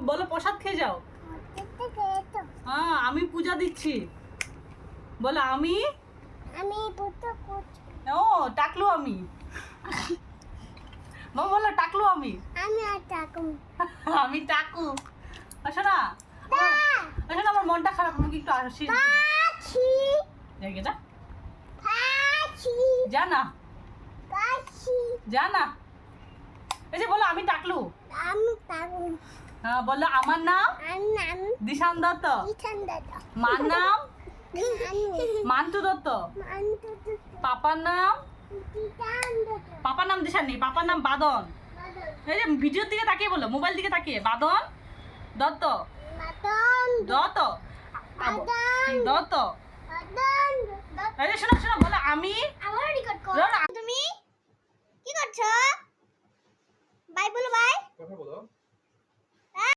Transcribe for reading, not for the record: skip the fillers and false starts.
বলো প্রসাদ খেয়ে যাও। হ্যাঁ আমি পূজা দিচ্ছি। বলো আমি ও টাকলু আমি। বাবা বলো টাকলু আমি। আমি টাকু। আসো না আসো না, আমার মনটা খারাপ, আমাকে একটু আসি। যা না যা না। এই যে বলো আমি টাকলু। হ্যাঁ বলো আমার নাম দিশান দত্ত। মার নাম মান্টু দত্ত। পাপার নাম দিশান নেই, পাপার নাম বাদন। এই যে ভিডিওর দিকে তাকিয়ে বলো, মোবাইল দিকে তাকিয়ে, বাদন দত্ত দত্ত দত্ত। এই যে শোনো শোনো, বলো আমি। তুমি কি করছো? বাই বলো, বাই। কথা বলো।